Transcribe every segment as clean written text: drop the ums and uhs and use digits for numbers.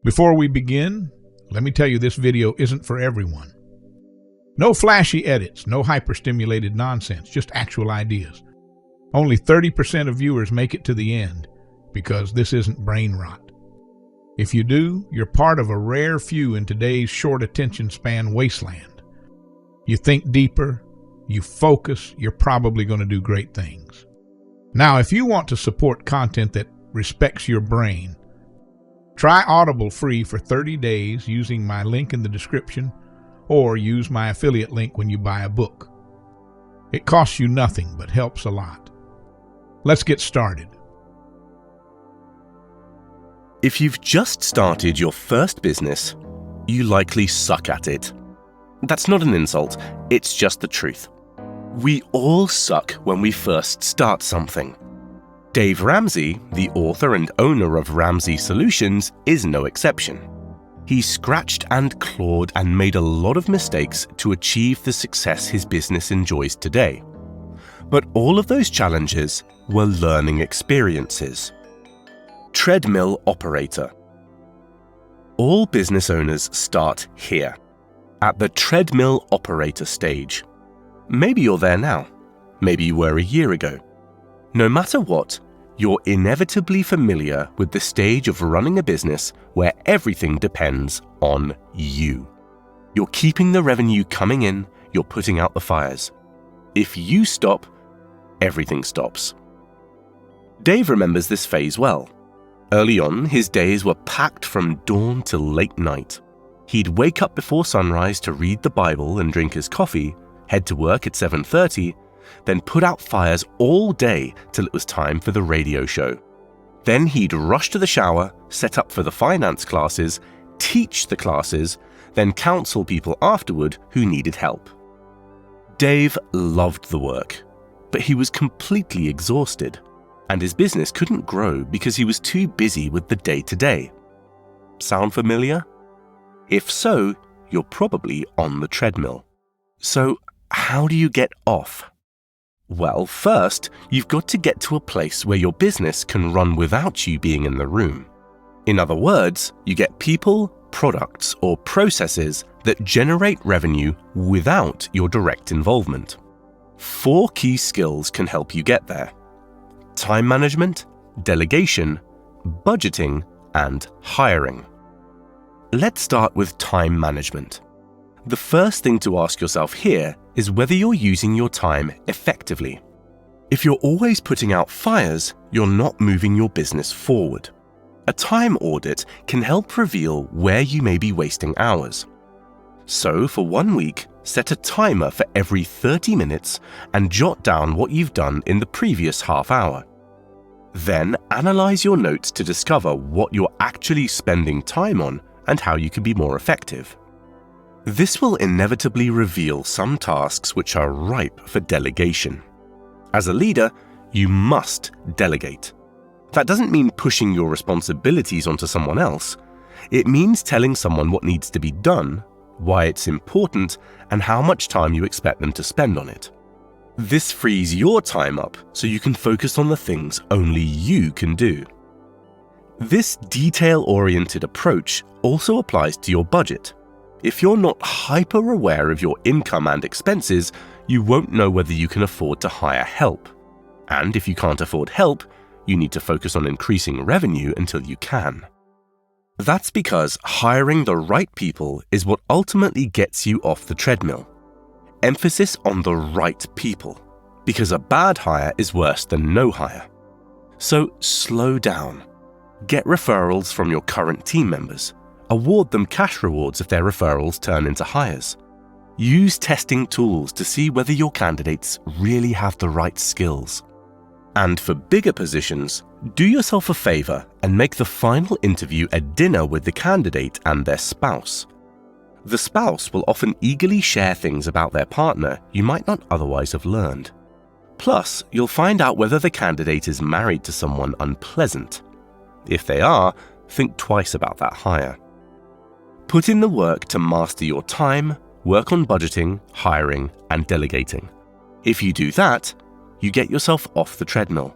Before we begin, let me tell you this video isn't for everyone. No flashy edits, no hyper-stimulated nonsense, just actual ideas. Only 30% of viewers make it to the end because this isn't brain rot. If you do, you're part of a rare few in today's short attention span wasteland. You think deeper, you focus, you're probably going to do great things. Now, if you want to support content that respects your brain, try Audible free for 30 days using my link in the description, or use my affiliate link when you buy a book. It costs you nothing, but helps a lot. Let's get started. If you've just started your first business, you likely suck at it. That's not an insult, it's just the truth. We all suck when we first start something. Dave Ramsey, the author and owner of Ramsey Solutions, is no exception. He scratched and clawed and made a lot of mistakes to achieve the success his business enjoys today. But all of those challenges were learning experiences. Treadmill operator. All business owners start here, at the treadmill operator stage. Maybe you're there now. Maybe you were a year ago. No matter what, you're inevitably familiar with the stage of running a business where everything depends on you. You're keeping the revenue coming in, you're putting out the fires. If you stop, everything stops. Dave remembers this phase well. Early on, his days were packed from dawn till late night. He'd wake up before sunrise to read the Bible and drink his coffee, head to work at 7:30, then put out fires all day till it was time for the radio show. Then he'd rush to the shower, set up for the finance classes, teach the classes, then counsel people afterward who needed help. Dave loved the work, but he was completely exhausted, and his business couldn't grow because he was too busy with the day-to-day. Sound familiar? If so, you're probably on the treadmill. So, how do you get off? Well, first, you've got to get to a place where your business can run without you being in the room. In other words, you get people, products, or processes that generate revenue without your direct involvement. 4 key skills can help you get there: time management, delegation, budgeting, and hiring. Let's start with time management. The first thing to ask yourself here is whether you're using your time effectively. If you're always putting out fires, you're not moving your business forward. A time audit can help reveal where you may be wasting hours. So for 1 week, set a timer for every 30 minutes and jot down what you've done in the previous half hour. Then analyze your notes to discover what you're actually spending time on and how you can be more effective. This will inevitably reveal some tasks which are ripe for delegation. As a leader, you must delegate. That doesn't mean pushing your responsibilities onto someone else. It means telling someone what needs to be done, why it's important, and how much time you expect them to spend on it. This frees your time up so you can focus on the things only you can do. This detail-oriented approach also applies to your budget. If you're not hyper-aware of your income and expenses, you won't know whether you can afford to hire help. And if you can't afford help, you need to focus on increasing revenue until you can. That's because hiring the right people is what ultimately gets you off the treadmill. Emphasis on the right people, because a bad hire is worse than no hire. So slow down. Get referrals from your current team members. Award them cash rewards if their referrals turn into hires. Use testing tools to see whether your candidates really have the right skills. And for bigger positions, do yourself a favor and make the final interview a dinner with the candidate and their spouse. The spouse will often eagerly share things about their partner you might not otherwise have learned. Plus, you'll find out whether the candidate is married to someone unpleasant. If they are, think twice about that hire. Put in the work to master your time, work on budgeting, hiring, and delegating. If you do that, you get yourself off the treadmill.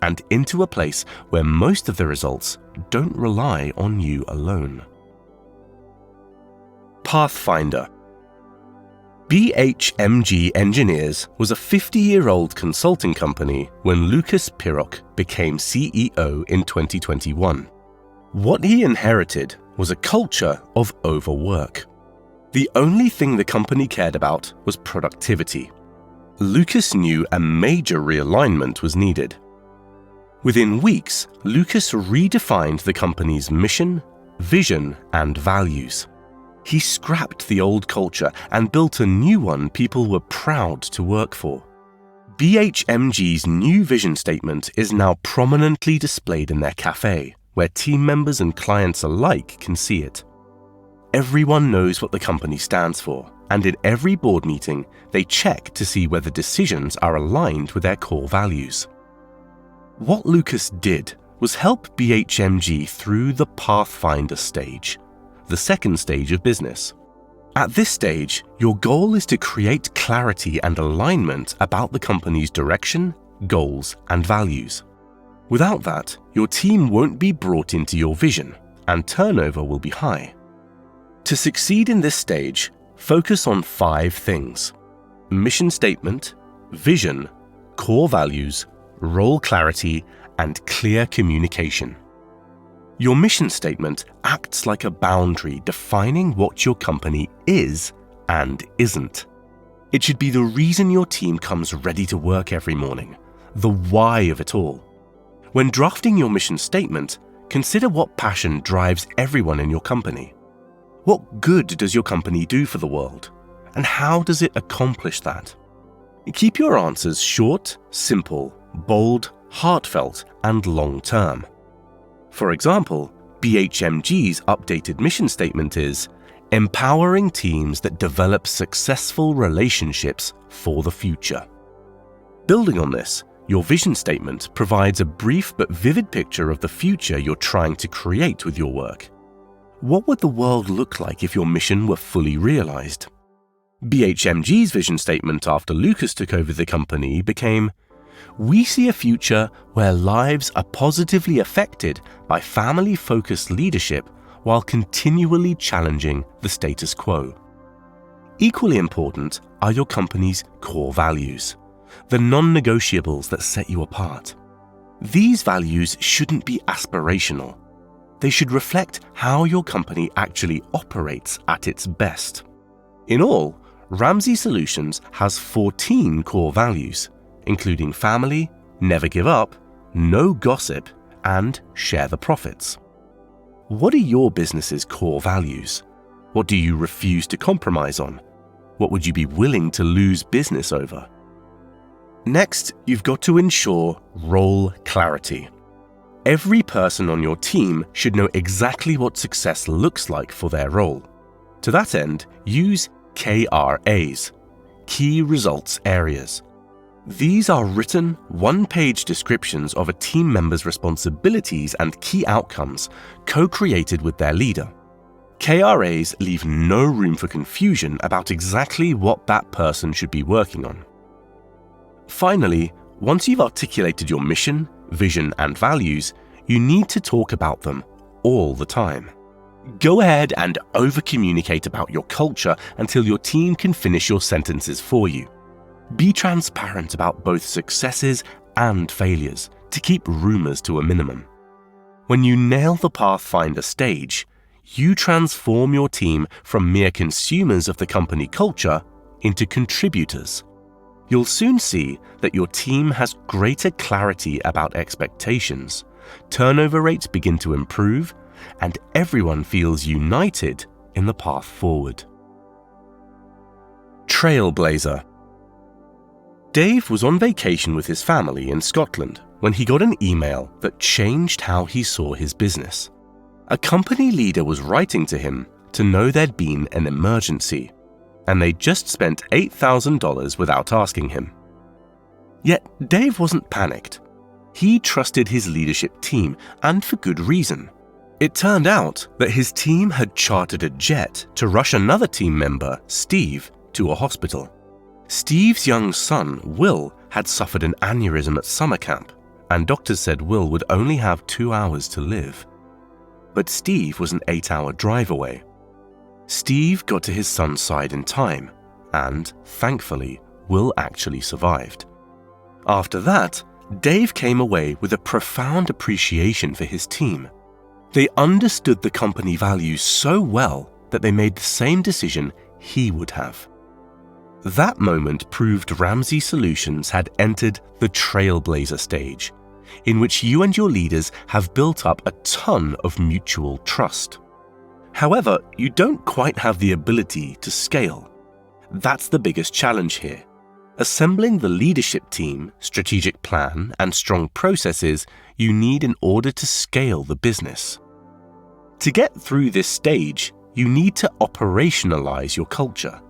and into a place where most of the results don't rely on you alone. Pathfinder. BHMG Engineers was a 50-year-old consulting company when Lucas Pirrock became CEO in 2021. What he inherited was a culture of overwork. The only thing the company cared about was productivity. Lucas knew a major realignment was needed. Within weeks, Lucas redefined the company's mission, vision, and values. He scrapped the old culture and built a new one people were proud to work for. BHMG's new vision statement is now prominently displayed in their cafe, where team members and clients alike can see it. Everyone knows what the company stands for, and in every board meeting, they check to see whether decisions are aligned with their core values. What Lucas did was help BHMG through the Pathfinder stage, the second stage of business. At this stage, your goal is to create clarity and alignment about the company's direction, goals, and values. Without that, your team won't be brought into your vision, and turnover will be high. To succeed in this stage, focus on 5 things: mission statement, vision, core values, role clarity, and clear communication. Your mission statement acts like a boundary defining what your company is and isn't. It should be the reason your team comes ready to work every morning, the why of it all. When drafting your mission statement, consider what passion drives everyone in your company. What good does your company do for the world? And how does it accomplish that? Keep your answers short, simple, bold, heartfelt, and long-term. For example, BHMG's updated mission statement is empowering teams that develop successful relationships for the future. Building on this, your vision statement provides a brief but vivid picture of the future you're trying to create with your work. What would the world look like if your mission were fully realized? BHMG's vision statement after Lucas took over the company became, "We see a future where lives are positively affected by family-focused leadership while continually challenging the status quo." Equally important are your company's core values, the non-negotiables that set you apart. These values shouldn't be aspirational. They should reflect how your company actually operates at its best. In all, Ramsey Solutions has 14 core values, including family, never give up, no gossip, and share the profits. What are your business's core values? What do you refuse to compromise on? What would you be willing to lose business over? Next, you've got to ensure role clarity. Every person on your team should know exactly what success looks like for their role. To that end, use KRAs, Key Results Areas. These are written, one-page descriptions of a team member's responsibilities and key outcomes, co-created with their leader. KRAs leave no room for confusion about exactly what that person should be working on. Finally, once you've articulated your mission, vision, and values, you need to talk about them all the time. Go ahead and over-communicate about your culture until your team can finish your sentences for you. Be transparent about both successes and failures to keep rumors to a minimum. When you nail the Pathfinder stage, you transform your team from mere consumers of the company culture into contributors. You'll soon see that your team has greater clarity about expectations, turnover rates begin to improve, and everyone feels united in the path forward. Trailblazer. Dave was on vacation with his family in Scotland when he got an email that changed how he saw his business. A company leader was writing to him to know there'd been an emergency, and they'd just spent $8,000 without asking him. Yet Dave wasn't panicked. He trusted his leadership team, and for good reason. It turned out that his team had chartered a jet to rush another team member, Steve, to a hospital. Steve's young son, Will, had suffered an aneurysm at summer camp, and doctors said Will would only have 2 hours to live. But Steve was an 8-hour drive away. Steve got to his son's side in time, and, thankfully, Will actually survived. After that, Dave came away with a profound appreciation for his team. They understood the company values so well that they made the same decision he would have. That moment proved Ramsey Solutions had entered the trailblazer stage, in which you and your leaders have built up a ton of mutual trust. However, you don't quite have the ability to scale. That's the biggest challenge here. Assembling the leadership team, strategic plan, and strong processes you need in order to scale the business. To get through this stage, you need to operationalize your culture.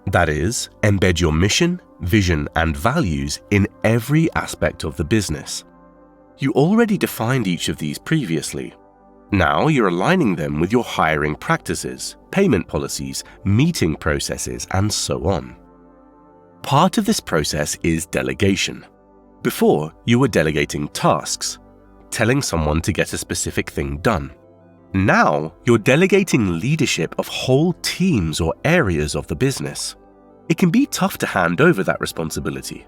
That is, embed your mission, vision, and values in every aspect of the business. You already defined each of these previously. Now you're aligning them with your hiring practices, payment policies, meeting processes, and so on. Part of this process is delegation. Before, you were delegating tasks, telling someone to get a specific thing done. Now, you're delegating leadership of whole teams or areas of the business. It can be tough to hand over that responsibility.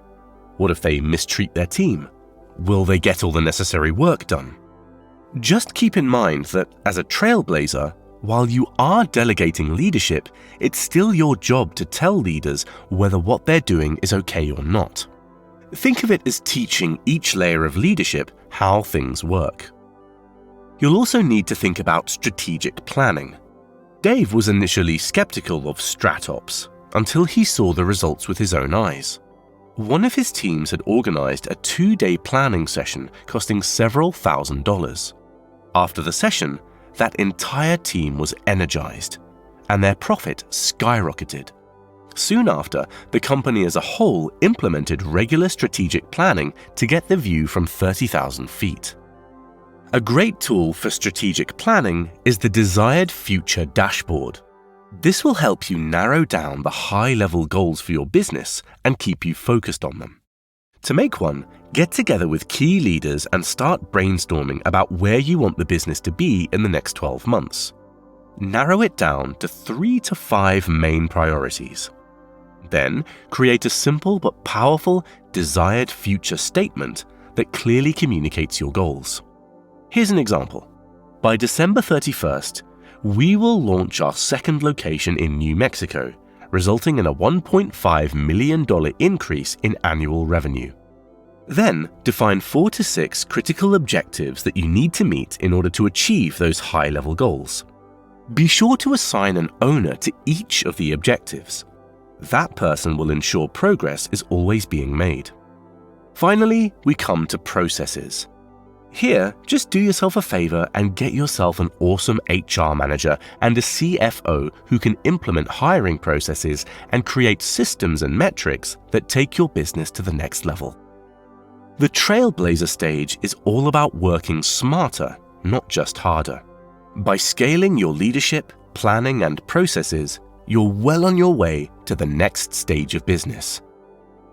What if they mistreat their team? Will they get all the necessary work done? Just keep in mind that as a trailblazer, while you are delegating leadership, it's still your job to tell leaders whether what they're doing is okay or not. Think of it as teaching each layer of leadership how things work. You'll also need to think about strategic planning. Dave was initially skeptical of StratOps until he saw the results with his own eyes. One of his teams had organized a 2-day planning session costing several $1,000s. After the session, that entire team was energized, and their profit skyrocketed. Soon after, the company as a whole implemented regular strategic planning to get the view from 30,000 feet. A great tool for strategic planning is the Desired Future Dashboard. This will help you narrow down the high-level goals for your business and keep you focused on them. To make one, get together with key leaders and start brainstorming about where you want the business to be in the next 12 months. Narrow it down to 3 to 5 main priorities. Then, create a simple but powerful desired future statement that clearly communicates your goals. Here's an example. By December 31st, we will launch our second location in New Mexico, resulting in a $1.5 million increase in annual revenue. Then, define 4 to 6 critical objectives that you need to meet in order to achieve those high-level goals. Be sure to assign an owner to each of the objectives. That person will ensure progress is always being made. Finally, we come to processes. Here, just do yourself a favor and get yourself an awesome HR manager and a CFO who can implement hiring processes and create systems and metrics that take your business to the next level. The Trailblazer stage is all about working smarter, not just harder. By scaling your leadership, planning, and processes, you're well on your way to the next stage of business.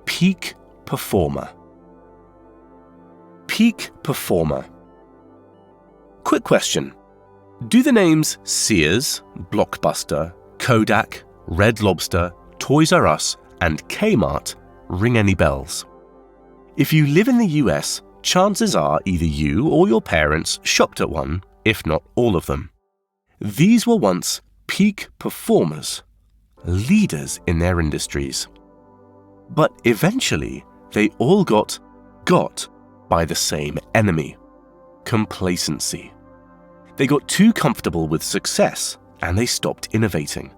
Peak performer. Peak performer. Quick question. Do the names Sears, Blockbuster, Kodak, Red Lobster, Toys R Us, and Kmart ring any bells? If you live in the US, chances are either you or your parents shopped at one, if not all of them. These were once peak performers, leaders in their industries. But eventually, they all got by the same enemy: complacency. They got too comfortable with success and they stopped innovating.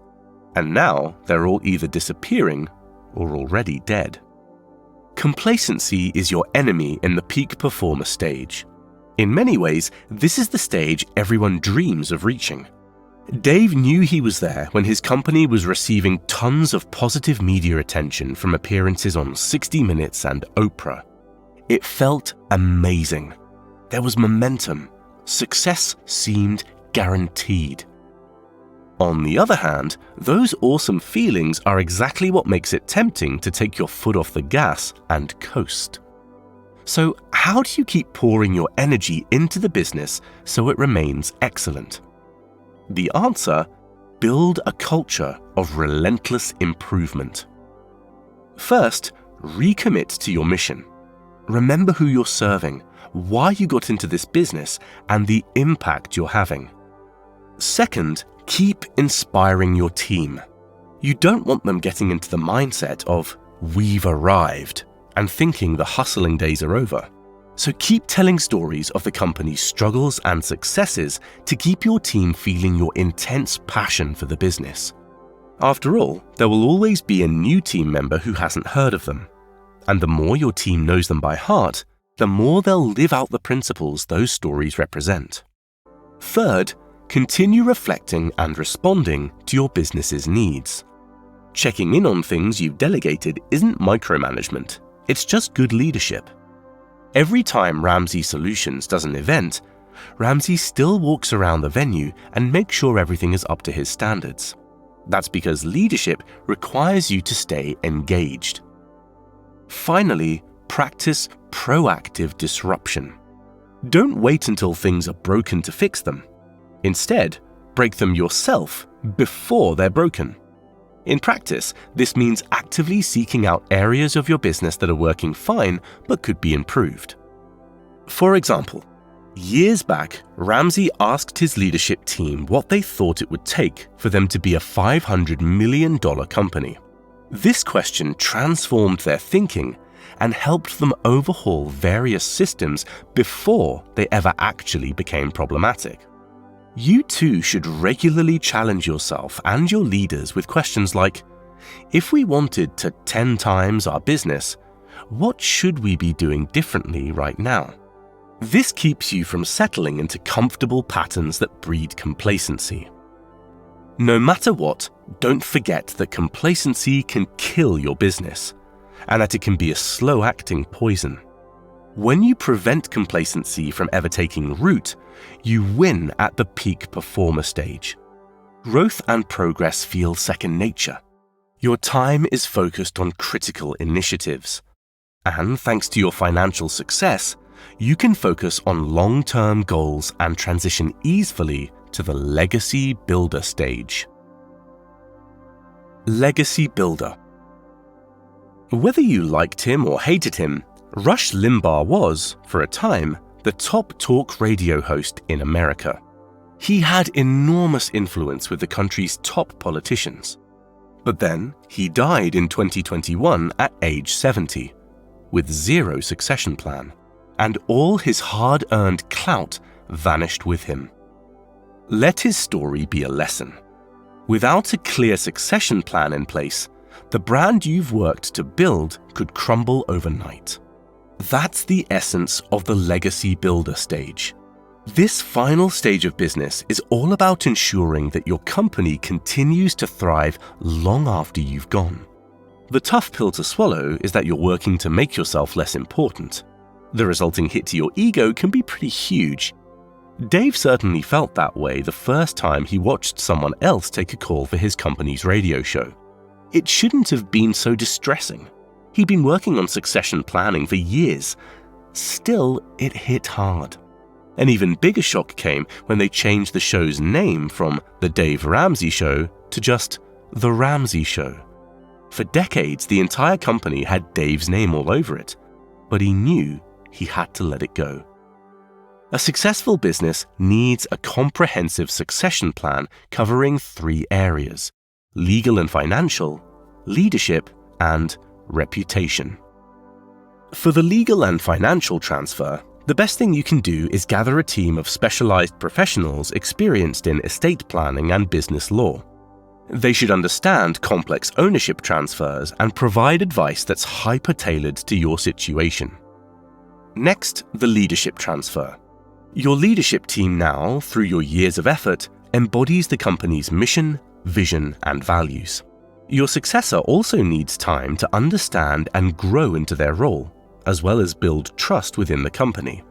And now they're all either disappearing or already dead. Complacency is your enemy in the peak performer stage. In many ways, this is the stage everyone dreams of reaching. Dave knew he was there when his company was receiving tons of positive media attention from appearances on 60 Minutes and Oprah. It felt amazing. There was momentum. Success seemed guaranteed. On the other hand, those awesome feelings are exactly what makes it tempting to take your foot off the gas and coast. So how do you keep pouring your energy into the business so it remains excellent? The answer: build a culture of relentless improvement. First, recommit to your mission. Remember who you're serving, why you got into this business, and the impact you're having. Second, keep inspiring your team. You don't want them getting into the mindset of "we've arrived" and thinking the hustling days are over. So keep telling stories of the company's struggles and successes to keep your team feeling your intense passion for the business. After all, there will always be a new team member who hasn't heard of them. And the more your team knows them by heart, the more they'll live out the principles those stories represent. Third, continue reflecting and responding to your business's needs. Checking in on things you've delegated isn't micromanagement, it's just good leadership. Every time Ramsey Solutions does an event, Ramsey still walks around the venue and makes sure everything is up to his standards. That's because leadership requires you to stay engaged. Finally, practice proactive disruption. Don't wait until things are broken to fix them. Instead, break them yourself before they're broken. In practice, this means actively seeking out areas of your business that are working fine but could be improved. For example, years back, Ramsey asked his leadership team what they thought it would take for them to be a $500 million company. This question transformed their thinking and helped them overhaul various systems before they ever actually became problematic. You too should regularly challenge yourself and your leaders with questions like, if we wanted to 10 times our business, what should we be doing differently right now? This keeps you from settling into comfortable patterns that breed complacency. No matter what, don't forget that complacency can kill your business, and that it can be a slow-acting poison. When you prevent complacency from ever taking root, you win at the peak performer stage. Growth and progress feel second nature. Your time is focused on critical initiatives. And thanks to your financial success, you can focus on long-term goals and transition easily to the legacy builder stage. Legacy builder. Whether you liked him or hated him, Rush Limbaugh was, for a time, the top talk radio host in America. He had enormous influence with the country's top politicians. But then, he died in 2021 at age 70, with zero succession plan, and all his hard-earned clout vanished with him. Let his story be a lesson. Without a clear succession plan in place, the brand you've worked to build could crumble overnight. That's the essence of the legacy builder stage. This final stage of business is all about ensuring that your company continues to thrive long after you've gone. The tough pill to swallow is that you're working to make yourself less important. The resulting hit to your ego can be pretty huge. Dave certainly felt that way the first time he watched someone else take a call for his company's radio show. It shouldn't have been so distressing. He'd been working on succession planning for years. Still, it hit hard. An even bigger shock came when they changed the show's name from The Dave Ramsey Show to just The Ramsey Show. For decades, the entire company had Dave's name all over it, but he knew he had to let it go. A successful business needs a comprehensive succession plan covering 3 areas: legal and financial, leadership, and reputation. For the legal and financial transfer, the best thing you can do is gather a team of specialized professionals experienced in estate planning and business law. They should understand complex ownership transfers and provide advice that's hyper-tailored to your situation. Next, the leadership transfer. Your leadership team now, through your years of effort, embodies the company's mission, vision, and values. Your successor also needs time to understand and grow into their role, as well as build trust within the company.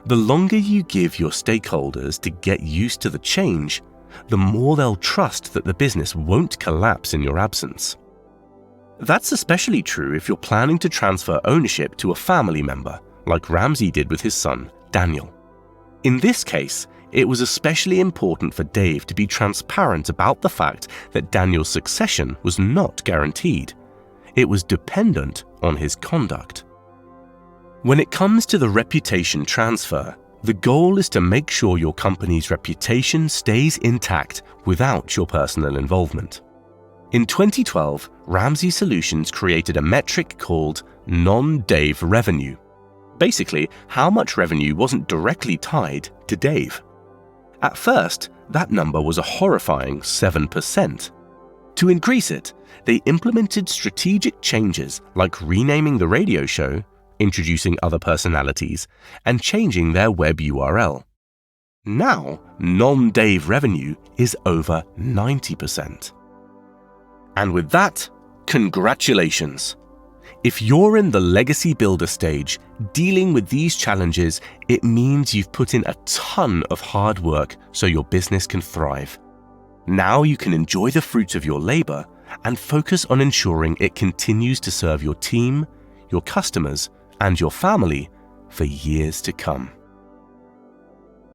The longer you give your stakeholders to get used to the change, the more they'll trust that the business won't collapse in your absence. That's especially true if you're planning to transfer ownership to a family member, like Ramsey did with his son, Daniel. In this case, it was especially important for Dave to be transparent about the fact that Daniel's succession was not guaranteed. It was dependent on his conduct. When it comes to the reputation transfer, the goal is to make sure your company's reputation stays intact without your personal involvement. In 2012, Ramsey Solutions created a metric called non-Dave revenue. Basically, how much revenue wasn't directly tied to Dave. At first, that number was a horrifying 7%. To increase it, they implemented strategic changes like renaming the radio show, introducing other personalities, and changing their web URL. Now, non-Dave revenue is over 90%. And with that, congratulations! If you're in the legacy builder stage, dealing with these challenges, it means you've put in a ton of hard work so your business can thrive. Now you can enjoy the fruits of your labor and focus on ensuring it continues to serve your team, your customers, and your family for years to come.